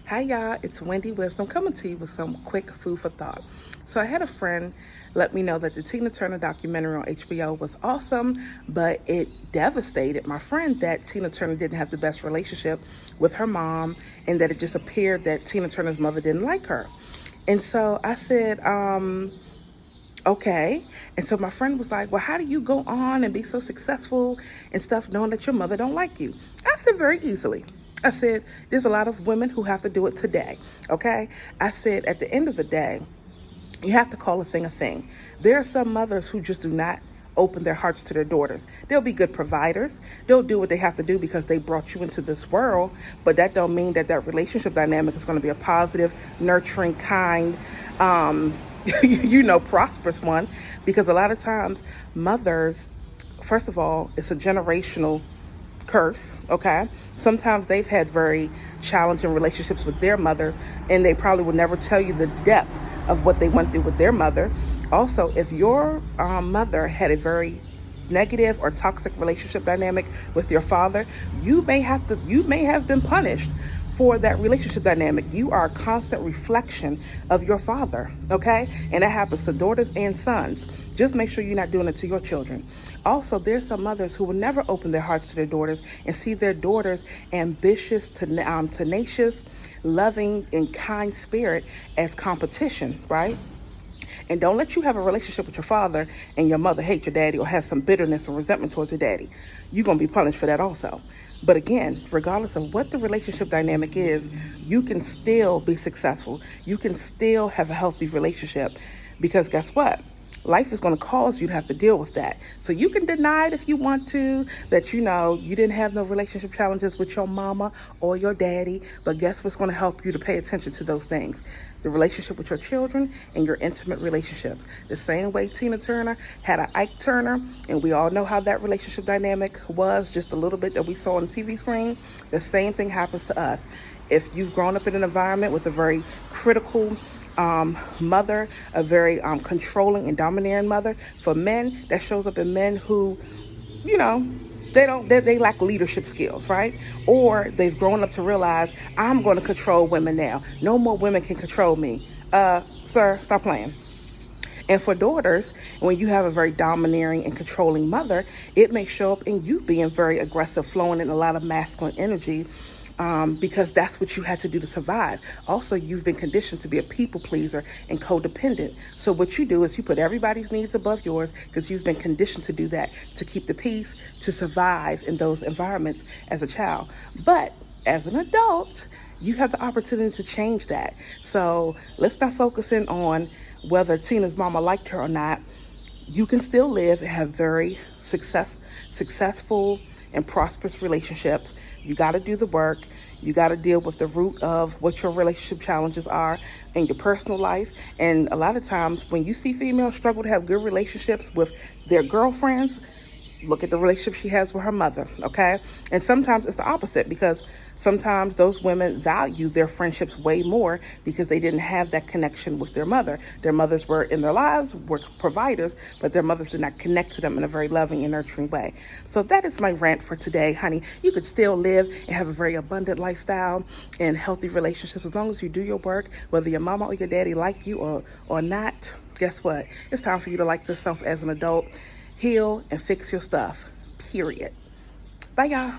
Hi, y'all. It's Wendy Wisdom coming to you with some quick food for thought. So, I had a friend let me know that the Tina Turner documentary on HBO was awesome, but it devastated my friend that Tina Turner didn't have the best relationship with her mom and that it just appeared that Tina Turner's mother didn't like her. And so I said, okay. And so my friend was like, well, how do you go on and be so successful and stuff knowing that your mother don't like you? I said, very easily. I said, there's a lot of women who have to do it today. Okay. I said, at the end of the day, you have to call a thing a thing. There are some mothers who just do not open their hearts to their daughters. They'll be good providers. They'll do what they have to do because they brought you into this world, but that don't mean that that relationship dynamic is going to be a positive, nurturing, kind, prosperous one, because a lot of times mothers, first of all, it's a generational curse, okay? Sometimes they've had very challenging relationships with their mothers, and they probably would never tell you the depth of what they went through with their mother. Also, if your mother had a very negative or toxic relationship dynamic with your father, you may have been punished for that relationship dynamic. You are a constant reflection of your father, okay? And that happens to daughters and sons. Just make sure you're not doing it to your children. Also, there's some mothers who will never open their hearts to their daughters and see their daughters' ambitious, tenacious, loving, and kind spirit as competition, right? And don't let you have a relationship with your father and your mother hate your daddy or have some bitterness or resentment towards your daddy. You're going to be punished for that also. But again, regardless of what the relationship dynamic is, you can still be successful. You can still have a healthy relationship because guess what? Life is going to cause you to have to deal with that. So you can deny it if you want to, that you didn't have no relationship challenges with your mama or your daddy. But guess what's going to help you to pay attention to those things? The relationship with your children and your intimate relationships. The same way Tina Turner had an Ike Turner, and we all know how that relationship dynamic was, just a little bit that we saw on the TV screen. The same thing happens to us. If you've grown up in an environment with a very critical mother, a very controlling and domineering mother. For men, that shows up in men who, you know, they lack leadership skills, right? Or they've grown up to realize I'm going to control women now. No more women can control me. Sir, stop playing. And for daughters, when you have a very domineering and controlling mother, it may show up in you being very aggressive, flowing in a lot of masculine energy, because that's what you had to do to survive. Also, you've been conditioned to be a people pleaser and codependent. So what you do is you put everybody's needs above yours because you've been conditioned to do that, to keep the peace, to survive in those environments as a child. But as an adult, you have the opportunity to change that. So let's not focus in on whether Tina's mama liked her or not. You can still live and have very successful and prosperous relationships. You got to do the work. You got to deal with the root of what your relationship challenges are in your personal life. And a lot of times when you see females struggle to have good relationships with their girlfriends, look at the relationship she has with her mother, okay? And sometimes it's the opposite because sometimes those women value their friendships way more because they didn't have that connection with their mother. Their mothers were in their lives, were providers, but their mothers did not connect to them in a very loving and nurturing way. So that is my rant for today, honey. You could still live and have a very abundant lifestyle and healthy relationships as long as you do your work, whether your mama or your daddy like you or not. Guess what? It's time for you to like yourself as an adult. Heal and fix your stuff. Period. Bye, y'all.